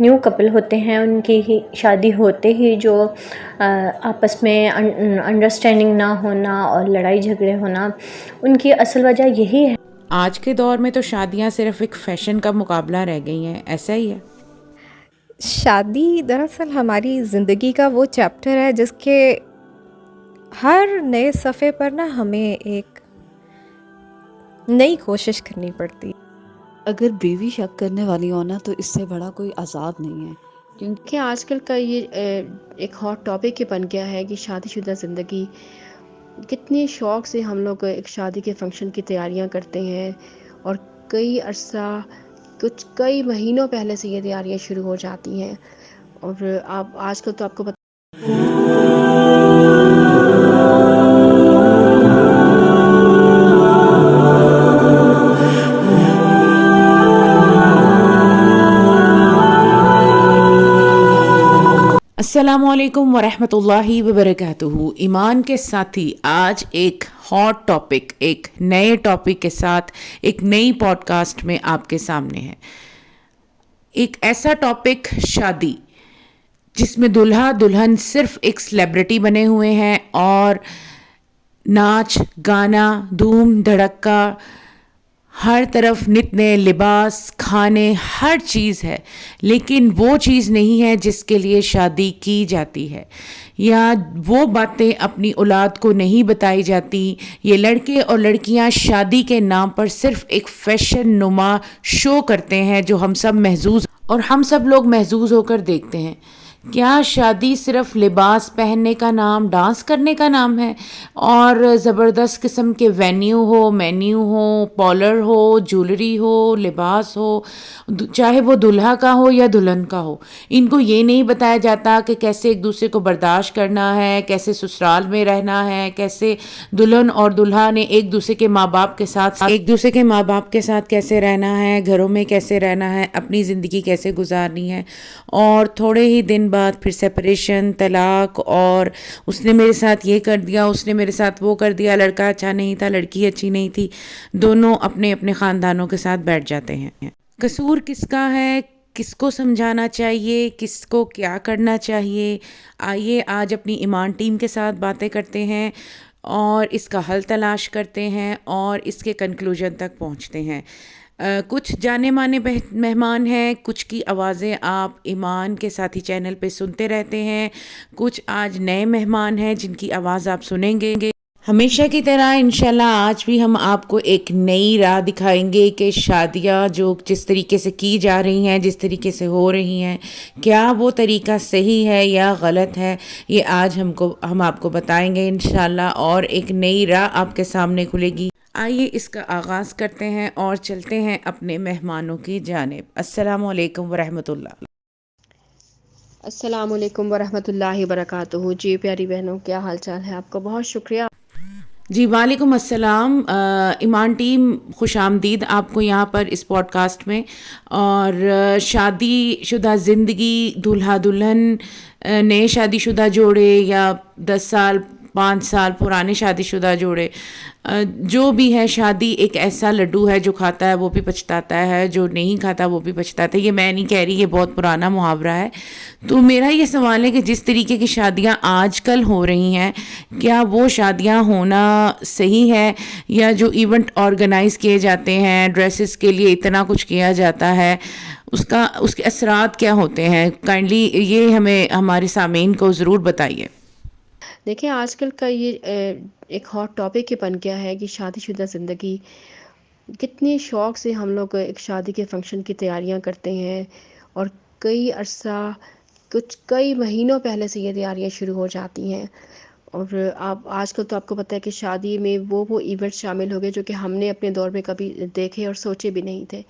New Kapil ہوتے ہیں ان کی ہی شادی ہوتے ہی جو آپس میں انڈرسٹینڈنگ نہ ہونا اور لڑائی جھگڑے ہونا، ان کی اصل وجہ یہی ہے۔ آج کے دور میں تو شادیاں صرف ایک فیشن کا مقابلہ رہ گئی ہیں، ایسا ہی ہے؟ شادی دراصل ہماری زندگی کا وہ چیپٹر ہے جس کے ہر نئے صفحے پر نا ہمیں ایک نئی کوشش کرنی پڑتی۔ اگر بیوی شک کرنے والی ہو نا تو اس سے بڑا کوئی عذاب نہیں ہے، کیونکہ کہ آج کل کا یہ ایک ہاٹ ٹاپک ہی بن گیا ہے کہ شادی شدہ زندگی کتنی شوق سے ہم لوگ ایک شادی کے فنکشن کی تیاریاں کرتے ہیں، اور کئی عرصہ کئی مہینوں پہلے سے یہ تیاریاں شروع ہو جاتی ہیں۔ اور آپ آج کل تو آپ کو السلام علیکم ورحمۃ اللہ وبرکاتہ۔ ایمان کے ساتھی، آج ایک ہاٹ ٹاپک، ایک نئے ٹاپک کے ساتھ ایک نئی پوڈ کاسٹ میں آپ کے سامنے ہے۔ ایک ایسا ٹاپک، شادی، جس میں دلہا دلہن صرف ایک سیلیبریٹی بنے ہوئے ہیں اور ناچ گانا دھوم دھڑکا، ہر طرف نت نئے لباس، کھانے، ہر چیز ہے، لیکن وہ چیز نہیں ہے جس کے لیے شادی کی جاتی ہے، یا وہ باتیں اپنی اولاد کو نہیں بتائی جاتی۔ یہ لڑکے اور لڑکیاں شادی کے نام پر صرف ایک فیشن نما شو کرتے ہیں جو ہم سب لوگ محظوظ ہو کر دیکھتے ہیں۔ کیا شادی صرف لباس پہننے کا نام، ڈانس کرنے کا نام ہے، اور زبردست قسم کے وینیو ہو، مینیو ہو، پارلر ہو، جولری ہو، لباس ہو، چاہے وہ دلہا کا ہو یا دلہن کا ہو؟ ان کو یہ نہیں بتایا جاتا کہ کیسے ایک دوسرے کو برداشت کرنا ہے، کیسے سسرال میں رہنا ہے، کیسے دلہن اور دلہا نے ایک دوسرے کے ماں باپ کے ساتھ کیسے رہنا ہے، گھروں میں کیسے رہنا ہے، اپنی زندگی کیسے گزارنی ہے، اور تھوڑے ہی دن بعد پھر سیپریشن، طلاق، اور اس نے میرے ساتھ یہ کر دیا، اس نے میرے ساتھ وہ کر دیا، لڑکا اچھا نہیں تھا، لڑکی اچھی نہیں تھی، دونوں اپنے اپنے خاندانوں کے ساتھ بیٹھ جاتے ہیں۔ قصور کس کا ہے؟ کس کو سمجھانا چاہیے؟ کس کو کیا کرنا چاہیے؟ آئیے آج اپنی ایمان ٹیم کے ساتھ باتیں کرتے ہیں اور اس کا حل تلاش کرتے ہیں اور اس کے کنکلوژن تک پہنچتے ہیں۔ کچھ جانے مانے مہمان ہیں، کچھ کی آوازیں آپ ایمان کے ساتھی چینل پہ سنتے رہتے ہیں، کچھ آج نئے مہمان ہیں جن کی آواز آپ سنیں گے۔ ہمیشہ کی طرح انشاءاللہ آج بھی ہم آپ کو ایک نئی راہ دکھائیں گے کہ شادیاں جو جس طریقے سے کی جا رہی ہیں، جس طریقے سے ہو رہی ہیں، کیا وہ طریقہ صحیح ہے یا غلط ہے، یہ آج ہم آپ کو بتائیں گے انشاءاللہ، اور ایک نئی راہ آپ کے سامنے کھلے گی۔ آئیے اس کا آغاز کرتے ہیں اور چلتے ہیں اپنے مہمانوں کی جانب۔ السلام علیکم ورحمۃ اللہ۔ السلام علیکم ورحمۃ اللہ وبرکاتہ۔ جی پیاری بہنوں، کیا حال چال ہے؟ آپ کا بہت شکریہ۔ جی وعلیکم السلام۔ ایمان ٹیم، خوش آمدید آپ کو یہاں پر اس پوڈ کاسٹ میں۔ اور شادی شدہ زندگی، دولہا دلہن، نئے شادی شدہ جوڑے یا 10 سال 5 سال پرانے شادی شدہ جوڑے، جو بھی ہے، شادی ایک ایسا لڈو ہے جو کھاتا ہے وہ بھی پچھتاتا ہے، جو نہیں کھاتا وہ بھی پچھتاتا ہے۔ یہ میں نہیں کہہ رہی، یہ بہت پرانا محاورہ ہے۔ تو میرا یہ سوال ہے کہ جس طریقے کی شادیاں آج کل ہو رہی ہیں، کیا وہ شادیاں ہونا صحیح ہے، یا جو ایونٹ آرگنائز کیے جاتے ہیں، ڈریسز کے لیے اتنا کچھ کیا جاتا ہے، اس کے اثرات کیا ہوتے ہیں؟ کائنڈلی یہ ہمیں ہمارے سامعین کو ضرور بتائیے۔ دیکھیں آج کل کا یہ ایک ہاٹ ٹاپک ہی بن گیا ہے کہ شادی شدہ زندگی کتنی شوق سے ہم لوگ ایک شادی کے فنکشن کی تیاریاں کرتے ہیں، اور کئی عرصہ کئی مہینوں پہلے سے یہ تیاریاں شروع ہو جاتی ہیں۔ اور آج کل تو آپ کو پتہ ہے کہ شادی میں وہ ایونٹ شامل ہو گئے جو کہ ہم نے اپنے دور میں کبھی دیکھے اور سوچے بھی نہیں تھے۔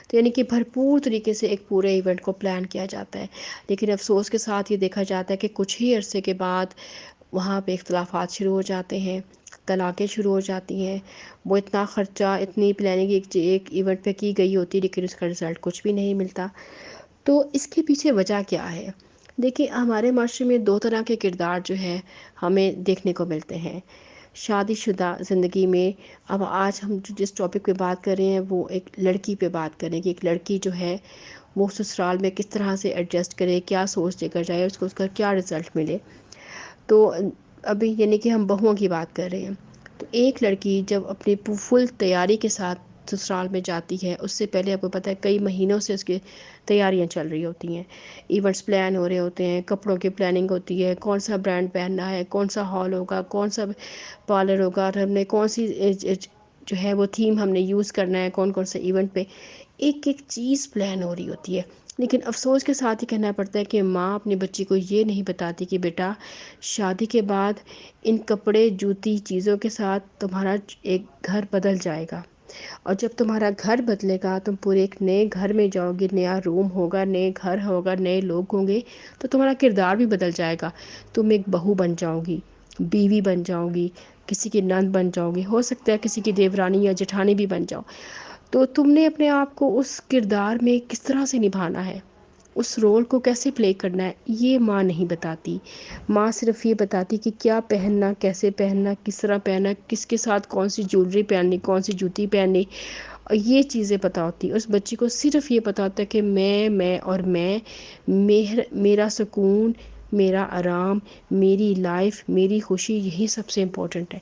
تو یعنی کہ بھرپور طریقے سے ایک پورے ایونٹ کو پلان کیا جاتا ہے، لیکن افسوس کے ساتھ یہ دیکھا جاتا ہے کہ کچھ ہی عرصے کے بعد وہاں پہ اختلافات شروع ہو جاتے ہیں، طلاقیں شروع ہو جاتی ہیں۔ وہ اتنا خرچہ، اتنی پلاننگ ایک ایونٹ پہ کی گئی ہوتی، لیکن اس کا رزلٹ کچھ بھی نہیں ملتا۔ تو اس کے پیچھے وجہ کیا ہے؟ دیکھیں ہمارے معاشرے میں 2 طرح کے کردار جو ہیں ہمیں دیکھنے کو ملتے ہیں۔ شادی شدہ زندگی میں اب آج ہم جس ٹاپک پہ بات کر رہے ہیں وہ ایک لڑکی پہ بات کریں کہ ایک لڑکی جو ہے وہ سسرال میں کس طرح سے ایڈجسٹ کرے، کیا سوچ لے کر جائے، اس کا کیا رزلٹ ملے. تو ابھی یعنی کہ ہم بہوؤں کی بات کر رہے ہیں. تو ایک لڑکی جب اپنی فل تیاری کے ساتھ سسرال میں جاتی ہے، اس سے پہلے آپ کو پتہ ہے کئی مہینوں سے اس کی تیاریاں چل رہی ہوتی ہیں، ایونٹس پلان ہو رہے ہوتے ہیں، کپڑوں کی پلاننگ ہوتی ہے، کون سا برانڈ پہننا ہے، کون سا ہال ہوگا، کون سا پارلر ہوگا، اور ہم نے کون سی جو ہے وہ تھیم ہم نے یوز کرنا ہے کون کون سے ایونٹ پہ. ایک ایک چیز پلان ہو رہی ہوتی ہے. لیکن افسوس کے ساتھ ہی کہنا پڑتا ہے کہ ماں اپنے بچی کو یہ نہیں بتاتی کہ بیٹا شادی کے بعد ان کپڑے جوتی چیزوں کے ساتھ تمہارا ایک گھر بدل جائے گا، اور جب تمہارا گھر بدلے گا تم پورے ایک نئے گھر میں جاؤ گے، نیا روم ہوگا، نئے گھر ہوگا، نئے لوگ ہوں گے، تو تمہارا کردار بھی بدل جائے گا. تم ایک بہو بن جاؤ گی، بیوی بن جاؤ گی، کسی کی نند بن جاؤ گی، ہو سکتا ہے کسی کی دیورانی یا جٹھانی بھی بن جاؤ. تو تم نے اپنے آپ کو اس کردار میں کس طرح سے نبھانا ہے، اس رول کو کیسے پلے کرنا ہے، یہ ماں نہیں بتاتی. ماں صرف یہ بتاتی کہ کیا پہننا، کیسے پہننا، کس طرح پہننا، کس کے ساتھ کون سی جویلری پہننی، کون سی جوتی پہننی، اور یہ چیزیں پتہ ہوتی. اس بچی کو صرف یہ پتہ ہوتا ہے کہ میں اور میرا سکون، میرا آرام، میری لائف، میری خوشی، یہی سب سے امپورٹنٹ ہے.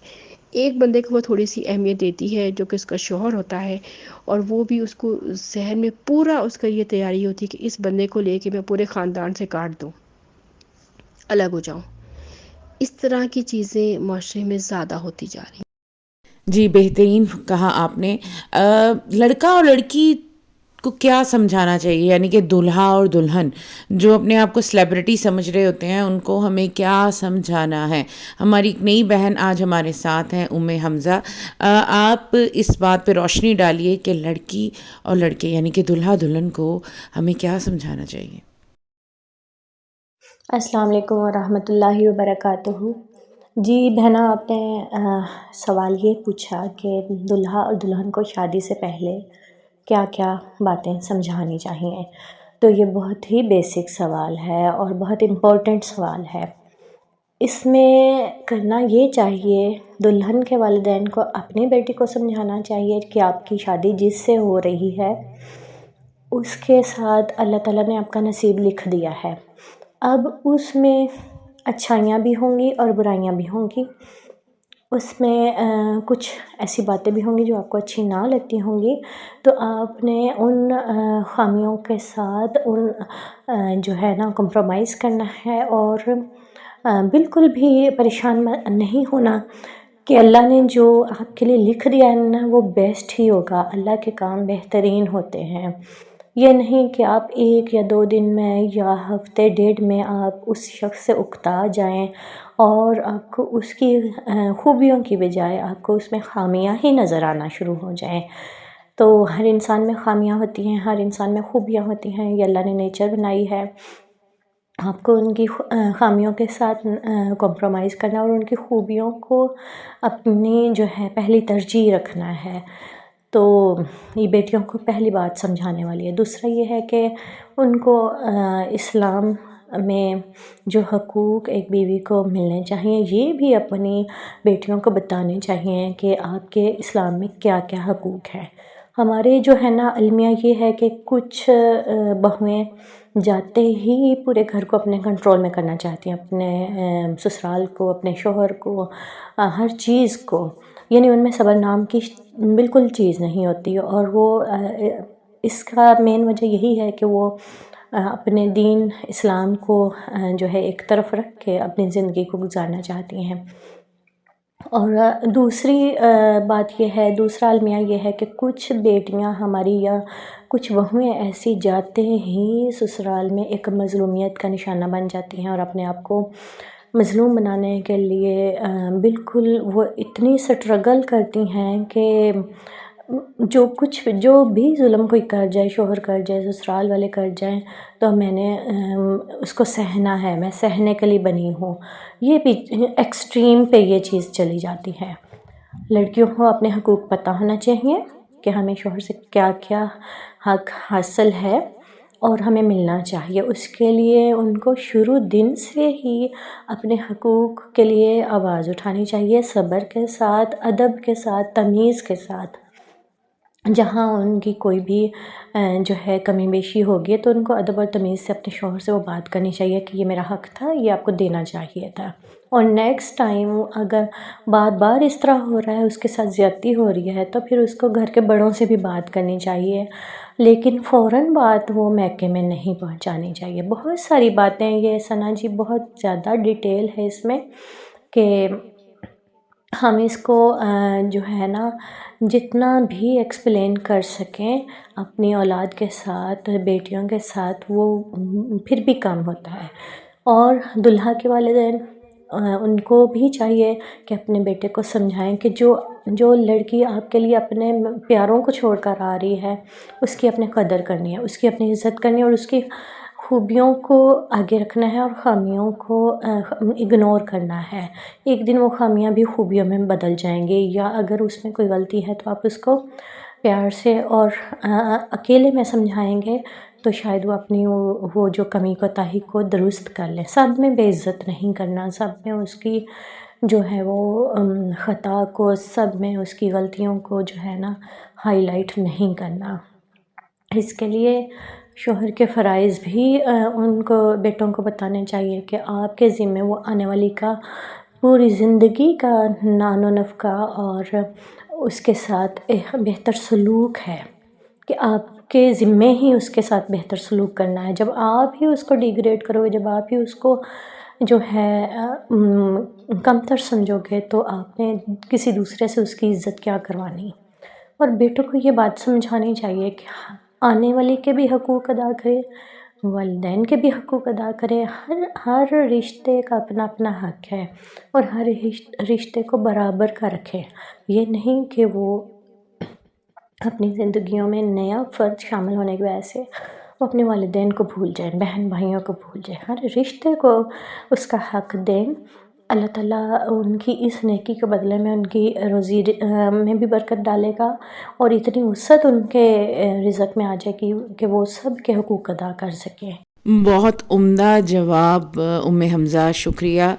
ایک بندے کو وہ تھوڑی سی اہمیت دیتی ہے جو کہ اس کا شوہر ہوتا ہے، اور وہ بھی اس کو ذہن میں پورا اس کا یہ تیاری ہوتی ہے کہ اس بندے کو لے کے میں پورے خاندان سے کاٹ دوں، الگ ہو جاؤں. اس طرح کی چیزیں معاشرے میں زیادہ ہوتی جا رہی ہیں. جی بہترین کہا آپ نے. لڑکا اور لڑکی کو کیا سمجھانا چاہیے، یعنی کہ دولہا اور دلہن جو اپنے آپ کو سیلیبریٹی سمجھ رہے ہوتے ہیں ان کو ہمیں کیا سمجھانا ہے. ہماری ایک نئی بہن آج ہمارے ساتھ ہیں، ام حمزہ. آپ اس بات پہ روشنی ڈالیے کہ لڑکی اور لڑکے یعنی کہ دولہا دلہن کو ہمیں کیا سمجھانا چاہیے. السلام علیکم ورحمۃ اللہ وبرکاتہ. جی بہنا، آپ نے سوال یہ پوچھا کہ دولہا اور دلہن کو شادی سے پہلے کیا کیا باتیں سمجھانی چاہیے. تو یہ بہت ہی بیسک سوال ہے اور بہت امپورٹنٹ سوال ہے. اس میں کرنا یہ چاہیے، دلہن کے والدین کو اپنی بیٹی کو سمجھانا چاہیے کہ آپ کی شادی جس سے ہو رہی ہے اس کے ساتھ اللہ تعالیٰ نے آپ کا نصیب لکھ دیا ہے. اب اس میں اچھائیاں بھی ہوں گی اور برائیاں بھی ہوں گی. اس میں کچھ ایسی باتیں بھی ہوں گی جو آپ کو اچھی نہ لگتی ہوں گی، تو آپ نے ان خامیوں کے ساتھ ان جو ہے نا کمپرومائز کرنا ہے، اور بالکل بھی پریشان نہیں ہونا کہ اللہ نے جو آپ کے لیے لکھ دیا ہے نا وہ بیسٹ ہی ہوگا. اللہ کے کام بہترین ہوتے ہیں. یہ نہیں کہ آپ 1 یا 2 دن میں یا ہفتے ڈیڑھ میں آپ اس شخص سے اکتا جائیں اور آپ کو اس کی خوبیوں کی بجائے آپ کو اس میں خامیاں ہی نظر آنا شروع ہو جائیں. تو ہر انسان میں خامیاں ہوتی ہیں، ہر انسان میں خوبیاں ہوتی ہیں. یہ اللہ نے نیچر بنائی ہے. آپ کو ان کی خامیوں کے ساتھ کمپرومائز کرنا اور ان کی خوبیوں کو اپنی جو ہے پہلی ترجیح رکھنا ہے. تو یہ بیٹیوں کو پہلی بات سمجھانے والی ہے. دوسرا یہ ہے کہ ان کو اسلام میں جو حقوق ایک بیوی کو ملنے چاہیے یہ بھی اپنی بیٹیوں کو بتانے چاہیے کہ آپ کے اسلام میں کیا کیا حقوق ہیں. ہمارے جو ہے نا المیہ یہ ہے کہ کچھ بہویں جاتے ہی پورے گھر کو اپنے کنٹرول میں کرنا چاہتی ہیں، اپنے سسرال کو، اپنے شوہر کو، ہر چیز کو. یعنی ان میں صبر نام کی بالکل چیز نہیں ہوتی، اور وہ اس کا مین وجہ یہی ہے کہ وہ اپنے دین اسلام کو جو ہے ایک طرف رکھ کے اپنی زندگی کو گزارنا چاہتی ہیں. اور دوسری بات یہ ہے، دوسرا المیہ یہ ہے کہ کچھ بیٹیاں ہماری یا کچھ بہویں ایسی جاتے ہی سسرال میں ایک مظلومیت کا نشانہ بن جاتی ہیں، اور اپنے آپ کو مظلوم بنانے کے لیے بالکل وہ اتنی سٹرگل کرتی ہیں کہ جو بھی ظلم کوئی کر جائے، شوہر کر جائے، سسرال والے کر جائیں، تو میں نے اس کو سہنا ہے، میں سہنے کے لیے بنی ہوں. یہ بھی ایکسٹریم پہ یہ چیز چلی جاتی ہے. لڑکیوں کو اپنے حقوق پتہ ہونا چاہیے کہ ہمیں شوہر سے کیا کیا حق حاصل ہے، اور ہمیں ملنا چاہیے. اس کے لیے ان کو شروع دن سے ہی اپنے حقوق کے لیے آواز اٹھانی چاہیے، صبر کے ساتھ، ادب کے ساتھ، تمیز کے ساتھ. جہاں ان کی کوئی بھی جو ہے کمی بیشی ہوگی تو ان کو ادب اور تمیز سے اپنے شوہر سے وہ بات کرنی چاہیے کہ یہ میرا حق تھا، یہ آپ کو دینا چاہیے تھا. اور نیکسٹ ٹائم اگر بار بار اس طرح ہو رہا ہے، اس کے ساتھ زیادتی ہو رہی ہے، تو پھر اس کو گھر کے بڑوں سے بھی بات کرنی چاہیے، لیکن فوراً بات وہ میکے میں نہیں پہنچانی چاہیے. بہت ساری باتیں، یہ ثنا جی بہت زیادہ ڈیٹیل ہے اس میں کہ ہم اس کو جو ہے نا جتنا بھی ایکسپلین کر سکیں اپنی اولاد کے ساتھ، بیٹیوں کے ساتھ، وہ پھر بھی کم ہوتا ہے. اور دلہا کے والدین ان کو بھی چاہیے کہ اپنے بیٹے کو سمجھائیں کہ جو لڑکی آپ کے لیے اپنے پیاروں کو چھوڑ کر آ رہی ہے، اس کی اپنے قدر کرنی ہے، اس کی اپنی عزت کرنی ہے، اور اس کی خوبیوں کو آگے رکھنا ہے اور خامیوں کو اگنور کرنا ہے. ایک دن وہ خامیاں بھی خوبیوں میں بدل جائیں گے، یا اگر اس میں کوئی غلطی ہے تو آپ اس کو پیار سے اور اکیلے میں سمجھائیں گے تو شاید وہ اپنی وہ جو کمی کوتاہی کو درست کر لیں. سب میں بے عزت نہیں کرنا، سب میں اس کی جو ہے وہ خطا کو، سب میں اس کی غلطیوں کو جو ہے نا ہائی لائٹ نہیں کرنا. اس کے لیے شوہر کے فرائض بھی ان کو بیٹوں کو بتانے چاہیے کہ آپ کے ذمے وہ آنے والی کا پوری زندگی کا نان و نفقہ اور اس کے ساتھ بہتر سلوک ہے، کہ آپ کے ذمے ہی اس کے ساتھ بہتر سلوک کرنا ہے. جب آپ ہی اس کو ڈیگریڈ کرو گے، جب آپ ہی اس کو جو ہے کمتر سمجھو گے، تو آپ نے کسی دوسرے سے اس کی عزت کیا کروانی. اور بیٹوں کو یہ بات سمجھانی چاہیے کہ آنے والے کے بھی حقوق ادا کرے، والدین کے بھی حقوق ادا کرے. ہر رشتے کا اپنا اپنا حق ہے، اور ہر رشتے کو برابر کا رکھے. یہ نہیں کہ وہ اپنی زندگیوں میں نیا فرد شامل ہونے کی وجہ سے وہ اپنے والدین کو بھول جائیں، بہن بھائیوں کو بھول جائیں. ہر رشتے کو اس کا حق دیں. اللہ تعالیٰ ان کی اس نیکی کے بدلے میں ان کی روزی میں بھی برکت ڈالے گا، اور اتنی وسعت ان کے رزق میں آ جائے گی کہ وہ سب کے حقوق ادا کر سکیں. بہت عمدہ جواب ام حمزہ، شکریہ.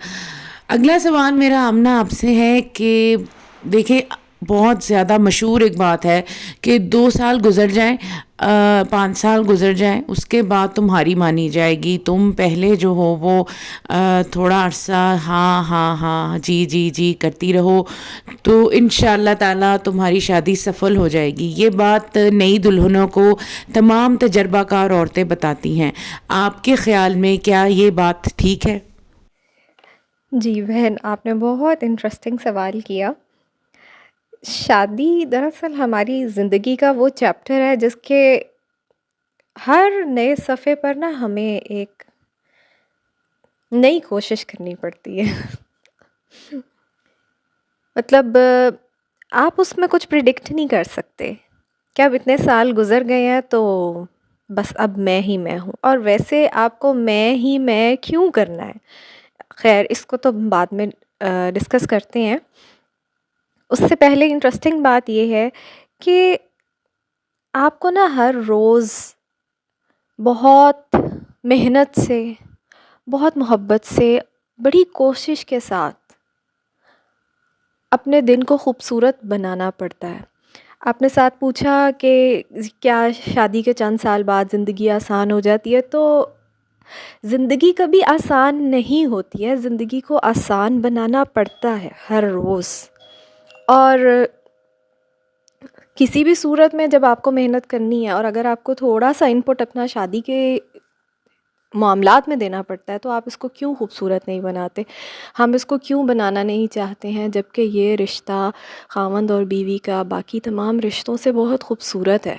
اگلا سوال میرا آمنہ آپ سے ہے کہ دیکھیں بہت زیادہ مشہور ایک بات ہے کہ 2 سال گزر جائیں، 5 سال گزر جائیں، اس کے بعد تمہاری مانی جائے گی. تم پہلے جو ہو وہ تھوڑا عرصہ ہاں ہاں ہاں جی جی جی کرتی رہو، تو انشاءاللہ تعالیٰ تمہاری شادی سفل ہو جائے گی. یہ بات نئی دلہنوں کو تمام تجربہ کار عورتیں بتاتی ہیں. آپ کے خیال میں کیا یہ بات ٹھیک ہے؟ جی بہن، آپ نے بہت انٹرسٹنگ سوال کیا. شادی دراصل ہماری زندگی کا وہ چیپٹر ہے جس کے ہر نئے صفحے پر نا ہمیں ایک نئی کوشش کرنی پڑتی ہے. مطلب آپ اس میں کچھ پریڈکٹ نہیں کر سکتے کہ اب اتنے سال گزر گئے ہیں تو بس اب میں ہی میں ہوں. اور ویسے آپ کو میں ہی میں کیوں کرنا ہے؟ خیر، اس کو تو بعد میں ڈسکس کرتے ہیں. اس سے پہلے انٹرسٹنگ بات یہ ہے کہ آپ کو نا ہر روز بہت محنت سے، بہت محبت سے، بڑی کوشش کے ساتھ اپنے دن کو خوبصورت بنانا پڑتا ہے. آپ نے ساتھ پوچھا کہ کیا شادی کے چند سال بعد زندگی آسان ہو جاتی ہے، تو زندگی کبھی آسان نہیں ہوتی ہے. زندگی کو آسان بنانا پڑتا ہے ہر روز. اور کسی بھی صورت میں جب آپ کو محنت کرنی ہے، اور اگر آپ کو تھوڑا سا انپٹ اپنا شادی کے معاملات میں دینا پڑتا ہے، تو آپ اس کو کیوں خوبصورت نہیں بناتے؟ ہم اس کو کیوں بنانا نہیں چاہتے ہیں جبکہ یہ رشتہ خاوند اور بیوی کا باقی تمام رشتوں سے بہت خوبصورت ہے.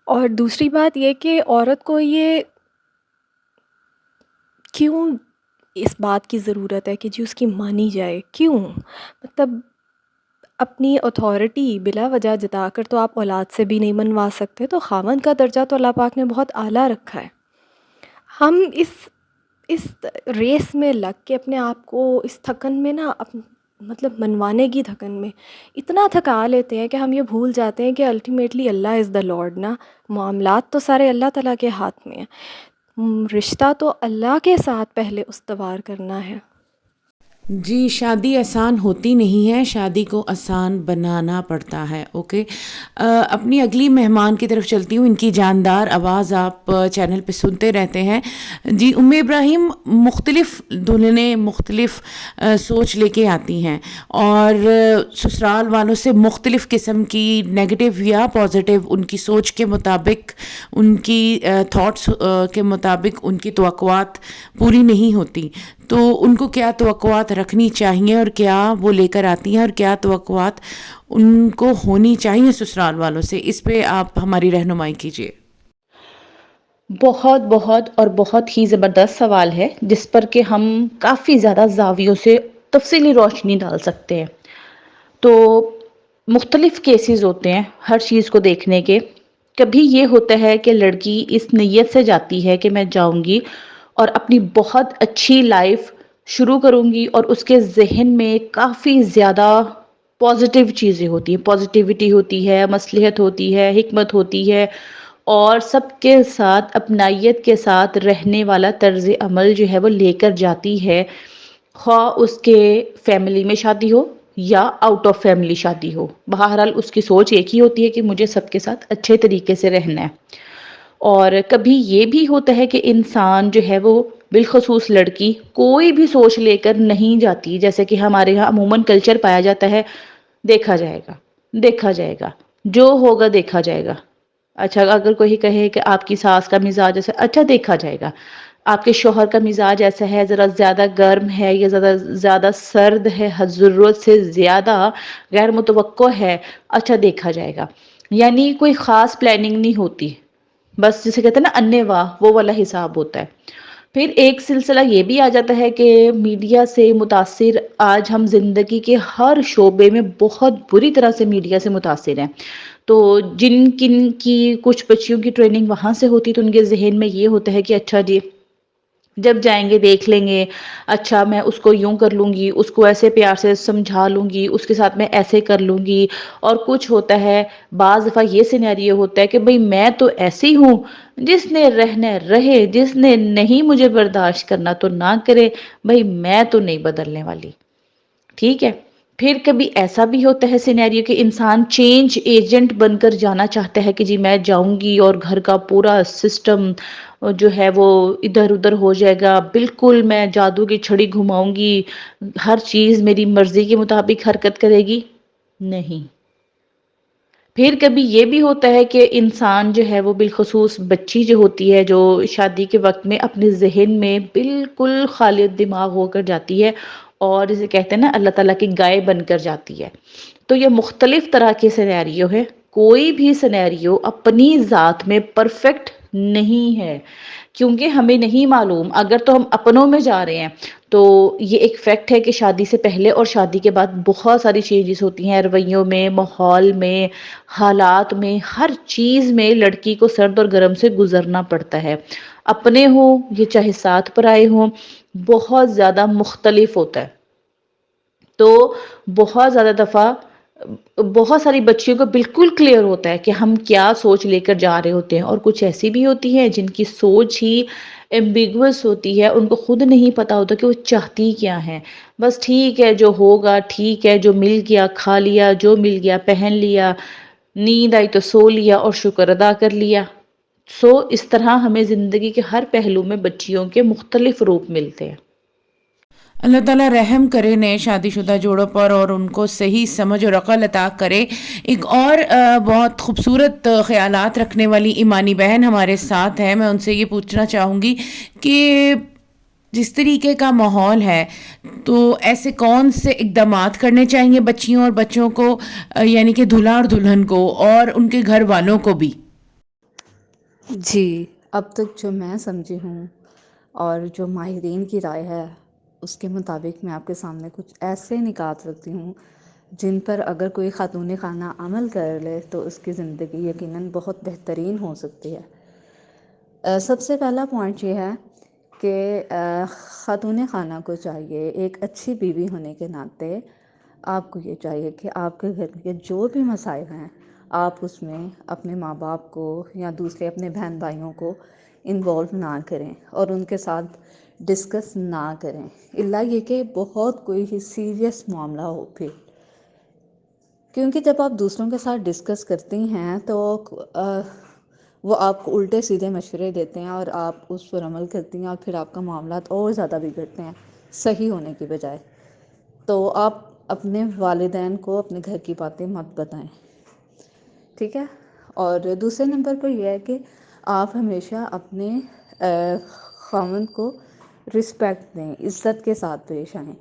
اور دوسری بات یہ کہ عورت کو یہ کیوں اس بات کی ضرورت ہے کہ جی اس کی مانی جائے؟ کیوں؟ مطلب اپنی اتھارٹی بلا وجہ جتا کر تو آپ اولاد سے بھی نہیں منوا سکتے. تو خاوند کا درجہ تو اللہ پاک نے بہت اعلیٰ رکھا ہے. ہم اس ریس میں لگ کے اپنے آپ کو اس تھکن میں نا مطلب منوانے کی تھکن میں اتنا تھکا لیتے ہیں کہ ہم یہ بھول جاتے ہیں کہ الٹیمیٹلی اللہ از دا لارڈ نا. معاملات تو سارے اللہ تعالیٰ کے ہاتھ میں ہیں. رشتہ تو اللہ کے ساتھ پہلے استوار کرنا ہے. جی، شادی آسان ہوتی نہیں ہے، شادی کو آسان بنانا پڑتا ہے. اوکے، اپنی اگلی مہمان کی طرف چلتی ہوں. ان کی جاندار آواز آپ چینل پہ سنتے رہتے ہیں. جی ابراہیم، مختلف دلہنیں مختلف سوچ لے کے آتی ہیں اور سسرال والوں سے مختلف قسم کی نیگیٹو یا پازیٹیو ان کی سوچ کے مطابق، ان کی تھاٹس کے مطابق ان کی توقعات پوری نہیں ہوتی. تو ان کو کیا توقعات رکھنی چاہیے اور کیا وہ لے کر آتی ہیں اور کیا توقعات ان کو ہونی چاہیے سسرال والوں سے؟ اس پہ آپ ہماری رہنمائی کیجیے. بہت بہت اور بہت ہی زبردست سوال ہے جس پر کہ ہم کافی زیادہ زاویوں سے تفصیلی روشنی ڈال سکتے ہیں. تو مختلف کیسز ہوتے ہیں ہر چیز کو دیکھنے کے. کبھی یہ ہوتا ہے کہ لڑکی اس نیت سے جاتی ہے کہ میں جاؤں گی اور اپنی بہت اچھی لائف شروع کروں گی، اور اس کے ذہن میں کافی زیادہ پازیٹیو چیزیں ہوتی ہیں، پازیٹیوٹی ہوتی ہے، مصلحت ہوتی ہے، حکمت ہوتی ہے، اور سب کے ساتھ اپنائیت کے ساتھ رہنے والا طرز عمل جو ہے وہ لے کر جاتی ہے، خواہ اس کے فیملی میں شادی ہو یا آؤٹ آف فیملی شادی ہو. بہرحال اس کی سوچ ایک ہی ہوتی ہے کہ مجھے سب کے ساتھ اچھے طریقے سے رہنا ہے. اور کبھی یہ بھی ہوتا ہے کہ انسان جو ہے وہ بالخصوص لڑکی کوئی بھی سوچ لے کر نہیں جاتی، جیسے کہ ہمارے یہاں عموماً کلچر پایا جاتا ہے، دیکھا جائے گا، دیکھا جائے گا، جو ہوگا دیکھا جائے گا. اچھا اگر کوئی کہے کہ آپ کی ساس کا مزاج ایسا، اچھا دیکھا جائے گا. آپ کے شوہر کا مزاج ایسا ہے، ذرا زیادہ گرم ہے یا زیادہ سرد ہے، حد ضرورت سے زیادہ غیر متوقع ہے، اچھا دیکھا جائے گا. یعنی کوئی خاص پلاننگ نہیں ہوتی، بس جسے کہتے ہیں نا انے واہ، وہ والا حساب ہوتا ہے. پھر ایک سلسلہ یہ بھی آ جاتا ہے کہ میڈیا سے متاثر آج ہم زندگی کے ہر شعبے میں بہت بری طرح سے میڈیا سے متاثر ہیں. تو جن کن کی کچھ بچیوں کی ٹریننگ وہاں سے ہوتی تو ان کے ذہن میں یہ ہوتا ہے کہ اچھا جی جب جائیں گے دیکھ لیں گے، اچھا میں اس کو یوں کر لوں گی، اس کو ایسے پیار سے سمجھا لوں گی، اس کے ساتھ میں ایسے کر لوں گی. اور کچھ ہوتا ہے، بعض دفعہ یہ سینیریو ہوتا ہے کہ بھئی میں تو ایسی ہوں، جس نے رہنا رہے، جس نے نہیں مجھے برداشت کرنا تو نہ کرے، بھئی میں تو نہیں بدلنے والی. ٹھیک ہے. پھر کبھی ایسا بھی ہوتا ہے سینیریو کہ انسان چینج ایجنٹ بن کر جانا چاہتا ہے کہ جی میں جاؤں گی اور گھر کا پورا سسٹم جو ہے وہ ادھر ادھر ہو جائے گا، بالکل میں جادو کی چھڑی گھماؤں گی، ہر چیز میری مرضی کے مطابق حرکت کرے گی. نہیں. پھر کبھی یہ بھی ہوتا ہے کہ انسان جو ہے وہ بالخصوص بچی جو ہوتی ہے، جو شادی کے وقت میں اپنے ذہن میں بالکل خالص دماغ ہو کر جاتی ہے اور جسے کہتے ہیں نا اللہ تعالیٰ کی گائے بن کر جاتی ہے. تو یہ مختلف طرح کے سینیریو ہے. کوئی بھی سینیریو اپنی ذات میں پرفیکٹ نہیں ہے، کیونکہ ہمیں نہیں معلوم. اگر تو ہم اپنوں میں جا رہے ہیں تو یہ ایک فیکٹ ہے کہ شادی سے پہلے اور شادی کے بعد بہت ساری چینجز ہوتی ہیں، رویوں میں، ماحول میں، حالات میں، ہر چیز میں لڑکی کو سرد اور گرم سے گزرنا پڑتا ہے. اپنے ہوں یہ چاہے ساتھ پر آئے ہوں، بہت زیادہ مختلف ہوتا ہے. تو بہت زیادہ دفعہ بہت ساری بچیوں کو بالکل کلیئر ہوتا ہے کہ ہم کیا سوچ لے کر جا رہے ہوتے ہیں، اور کچھ ایسی بھی ہوتی ہیں جن کی سوچ ہی ایمبیگوس ہوتی ہے، ان کو خود نہیں پتا ہوتا کہ وہ چاہتی کیا ہے. بس ٹھیک ہے جو ہوگا، ٹھیک ہے جو مل گیا کھا لیا، جو مل گیا پہن لیا، نیند آئی تو سو لیا اور شکر ادا کر لیا. اس طرح ہمیں زندگی کے ہر پہلو میں بچیوں کے مختلف روپ ملتے ہیں. اللہ تعالیٰ رحم کرے نئے شادی شدہ جوڑوں پر اور ان کو صحیح سمجھ اور عقل عطا کرے. ایک اور بہت خوبصورت خیالات رکھنے والی ایمانی بہن ہمارے ساتھ ہے. میں ان سے یہ پوچھنا چاہوں گی کہ جس طریقے کا ماحول ہے تو ایسے کون سے اقدامات کرنے چاہیے بچیوں اور بچوں کو، یعنی کہ دلہا اور دلہن کو اور ان کے گھر والوں کو بھی؟ جی، اب تک جو میں سمجھی ہوں اور جو ماہرین کی رائے ہے اس کے مطابق میں آپ کے سامنے کچھ ایسے نکات رکھتی ہوں جن پر اگر کوئی خاتون خانہ عمل کر لے تو اس کی زندگی یقیناً بہت بہترین ہو سکتی ہے. سب سے پہلا پوائنٹ یہ ہے کہ خاتون خانہ کو چاہیے ایک اچھی بیوی ہونے کے ناطے آپ کو یہ چاہیے کہ آپ کے گھر کے جو بھی مسائل ہیں آپ اس میں اپنے ماں باپ کو یا دوسرے اپنے بہن بھائیوں کو انوالو نہ کریں اور ان کے ساتھ ڈسکس نہ کریں، الا یہ کہ بہت کوئی سیریس معاملہ ہو پھر، کیونکہ جب آپ دوسروں کے ساتھ ڈسکس کرتی ہیں تو وہ آپ کو الٹے سیدھے مشورے دیتے ہیں اور آپ اس پر عمل کرتی ہیں اور پھر آپ کا معاملات اور زیادہ بگڑتے ہیں صحیح ہونے کی بجائے۔ تو آپ اپنے والدین کو اپنے گھر کی باتیں مت بتائیں، ٹھیک ہے؟ اور دوسرے نمبر پر یہ ہے کہ آپ ہمیشہ اپنے خاوند کو رسپیکٹ دیں، عزت کے ساتھ پیش آئیں،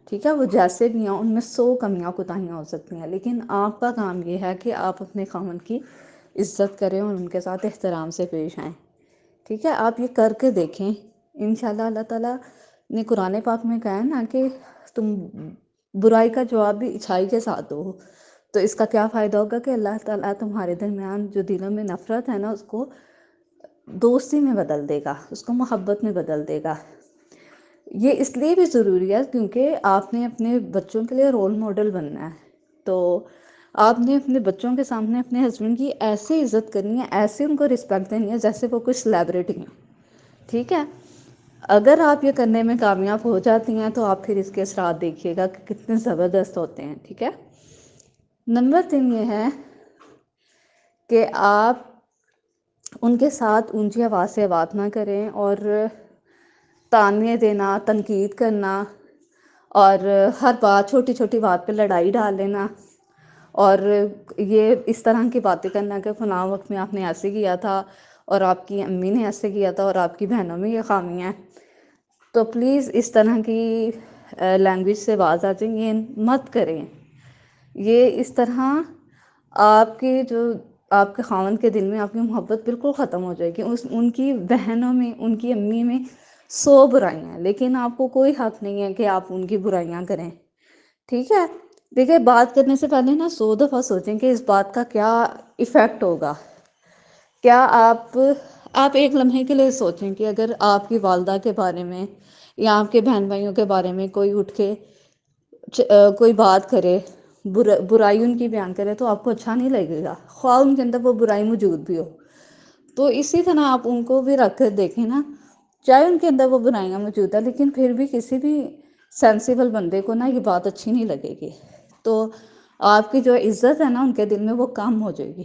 ٹھیک ہے؟ وہ جیسے بھی ہیں ان میں 100 کمیاں کوتاہیاں ہو سکتی ہیں، لیکن آپ کا کام یہ ہے کہ آپ اپنے خاوند کی عزت کریں اور ان کے ساتھ احترام سے پیش آئیں، ٹھیک ہے؟ آپ یہ کر کے دیکھیں، انشاءاللہ اللہ تعالیٰ نے قرآن پاک میں کہا ہے نا کہ تم برائی کا جواب بھی اچھائی کے ساتھ دو، تو اس کا کیا فائدہ ہوگا کہ اللہ تعالیٰ تمہارے درمیان جو دلوں میں نفرت ہے نا اس کو دوستی میں بدل دے گا، اس کو محبت میں بدل دے گا۔ یہ اس لیے بھی ضروری ہے کیونکہ آپ نے اپنے بچوں کے لیے رول ماڈل بننا ہے، تو آپ نے اپنے بچوں کے سامنے اپنے ہسبینڈ کی ایسی عزت کرنی ہے، ایسے ان کو رسپیکٹ دینی ہے جیسے وہ کوئی سیلیبریٹی ہیں، ٹھیک ہے؟ اگر آپ یہ کرنے میں کامیاب ہو جاتی ہیں تو آپ پھر اس کے اثرات دیکھیے گا کہ کتنے زبردست ہوتے ہیں، ٹھیک ہے؟ نمبر 3 یہ ہے کہ آپ ان کے ساتھ اونچی آواز سے بات نہ کریں اور تانے دینا، تنقید کرنا اور ہر بات چھوٹی چھوٹی بات پہ لڑائی ڈال لینا اور یہ اس طرح کی باتیں کرنا کہ فلاں وقت میں آپ نے ایسے کیا تھا اور آپ کی امی نے ایسے کیا تھا اور آپ کی بہنوں میں یہ خامی ہے، تو پلیز اس طرح کی لینگویج سے باز آ جائیں، یہ مت کریں۔ یہ اس طرح آپ کے آپ کے خاوند کے دل میں آپ کی محبت بالکل ختم ہو جائے گی۔ ان کی بہنوں میں، ان کی امی میں 100 برائیاں ہیں، لیکن آپ کو کوئی حق نہیں ہے کہ آپ ان کی برائیاں کریں، ٹھیک ہے؟ دیکھیں، بات کرنے سے پہلے نا 100 دفعہ سوچیں کہ اس بات کا کیا ایفیکٹ ہوگا۔ کیا آپ ایک لمحے کے لیے سوچیں کہ اگر آپ کی والدہ کے بارے میں یا آپ کے بہن بھائیوں کے بارے میں کوئی اٹھ کے کوئی بات کرے، برائی ان کی بیان کرے، تو آپ کو اچھا نہیں لگے گا، خواہ ان کے اندر وہ برائی موجود بھی ہو۔ تو اسی طرح آپ ان کو بھی رکھ کر دیکھیں نا، چاہے ان کے اندر وہ برائیاں موجود ہیں لیکن پھر بھی کسی بھی سینسیبل بندے کو نا یہ بات اچھی نہیں لگے گی، تو آپ کی جو عزت ہے نا ان کے دل میں وہ کم ہو جائے گی،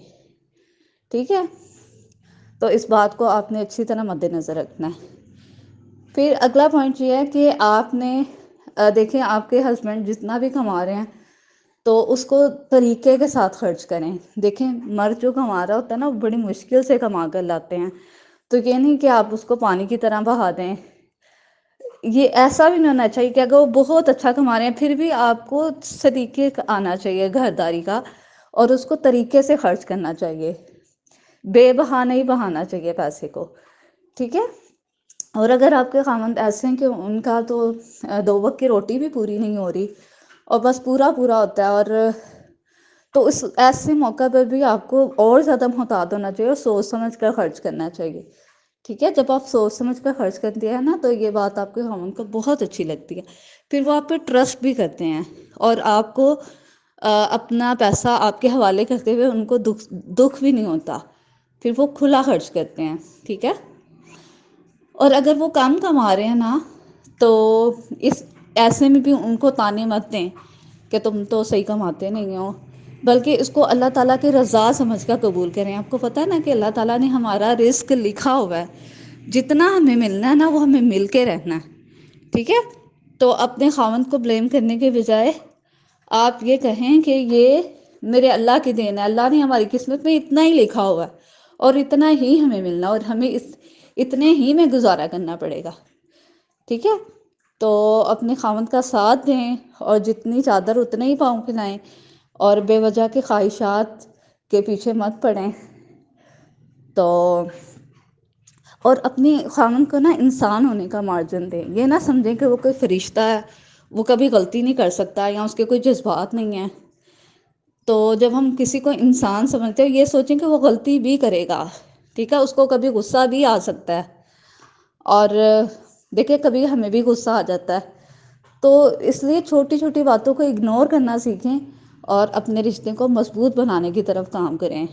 ٹھیک ہے؟ تو اس بات کو آپ نے اچھی طرح مد نظر رکھنا ہے۔ پھر اگلا پوائنٹ یہ ہے کہ آپ نے دیکھیں آپ کے ہسبینڈ جتنا بھی کما رہے ہیں تو اس کو طریقے کے ساتھ خرچ کریں۔ دیکھیں، مرد جو کما رہا ہوتا ہے نا وہ بڑی مشکل سے کما کر لاتے ہیں، تو یہ نہیں کہ آپ اس کو پانی کی طرح بہا دیں۔ یہ ایسا بھی نہیں ہونا چاہیے کہ اگر وہ بہت اچھا کما رہے ہیں پھر بھی آپ کو طریقے آنا چاہیے گھرداری کا، اور اس کو طریقے سے خرچ کرنا چاہیے، بے بہا نہیں بہانا چاہیے پیسے کو، ٹھیک ہے؟ اور اگر آپ کے خاوند ایسے ہیں کہ ان کا تو 2 وقت کی روٹی بھی پوری نہیں ہو رہی اور بس پورا ہوتا ہے، اور تو اس ایسے موقع پر بھی آپ کو اور زیادہ محتاط ہونا چاہیے اور سوچ سمجھ کر خرچ کرنا چاہیے، ٹھیک ہے؟ جب آپ سوچ سمجھ کر خرچ کرتے ہیں نا تو یہ بات آپ کے خاوند کو بہت اچھی لگتی ہے، پھر وہ آپ پہ ٹرسٹ بھی کرتے ہیں اور آپ کو اپنا پیسہ آپ کے حوالے کرتے ہوئے ان کو دکھ بھی نہیں ہوتا، پھر وہ کھلا خرچ کرتے ہیں، ٹھیک ہے؟ اور اگر وہ کم کما رہے ہیں نا تو اس ایسے میں بھی ان کو طعنے مت دیں کہ تم تو صحیح کماتے نہیں ہو، بلکہ اس کو اللہ تعالیٰ کی رضا سمجھ کر قبول کریں۔ آپ کو پتہ ہے نا کہ اللہ تعالیٰ نے ہمارا رزق لکھا ہوا ہے، جتنا ہمیں ملنا ہے نا وہ ہمیں مل کے رہنا ہے، ٹھیک ہے؟ تو اپنے خاوند کو بلیم کرنے کے بجائے آپ یہ کہیں کہ یہ میرے اللہ کی دین ہے، اللہ نے ہماری قسمت میں اتنا ہی لکھا ہوا ہے اور اتنا ہی ہمیں ملنا اور ہمیں اتنے ہی میں گزارا کرنا پڑے گا، ٹھیک ہے؟ تو اپنے خاوند کا ساتھ دیں اور جتنی چادر اتنے ہی پاؤں پھیلائیں اور بے وجہ کے خواہشات کے پیچھے مت پڑیں۔ تو اور اپنی خاوند کو نا انسان ہونے کا مارجن دیں، یہ نہ سمجھیں کہ وہ کوئی فرشتہ ہے، وہ کبھی غلطی نہیں کر سکتا یا اس کے کوئی جذبات نہیں ہیں۔ تو جب ہم کسی کو انسان سمجھتے ہیں یہ سوچیں کہ وہ غلطی بھی کرے گا، ٹھیک ہے؟ اس کو کبھی غصہ بھی آ سکتا ہے، اور دیکھیں کبھی ہمیں بھی غصہ آ جاتا ہے، تو اس لیے چھوٹی چھوٹی باتوں کو اگنور کرنا سیکھیں اور اپنے رشتے کو مضبوط بنانے کی طرف کام کریں.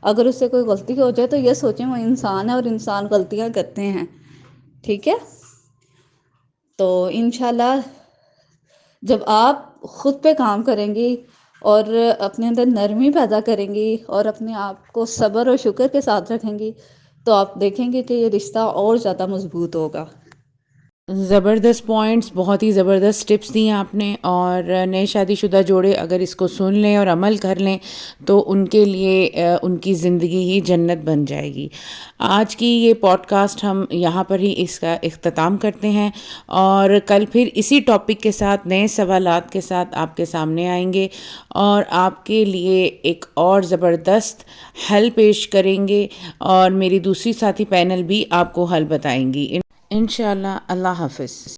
اگر اس سے کوئی غلطی ہو جائے تو یہ سوچیں وہ انسان ہے اور انسان غلطیاں کرتے ہیں. ٹھیک ہے؟ تو انشاءاللہ جب آپ خود پہ کام کریں گی اور اپنے اندر نرمی پیدا کریں گی اور اپنے آپ کو صبر اور شکر کے ساتھ رکھیں گی تو آپ دیکھیں گے کہ یہ رشتہ اور زیادہ مضبوط ہوگا. زبردست پوائنٹس، بہت ہی زبردست ٹپس دی ہیں آپ نے، اور نئے شادی شدہ جوڑے اگر اس کو سن لیں اور عمل کر لیں تو ان کے لیے ان کی زندگی ہی جنت بن جائے گی. آج کی یہ پوڈ کاسٹ ہم یہاں پر ہی اس کا اختتام کرتے ہیں، اور کل پھر اسی ٹاپک کے ساتھ نئے سوالات کے ساتھ آپ کے سامنے آئیں گے اور آپ کے لیے ایک اور زبردست حل پیش کریں گے، اور میری دوسری ساتھی پینل بھی آپ کو حل بتائیں گی انشاءاللہ. اللہ حافظ.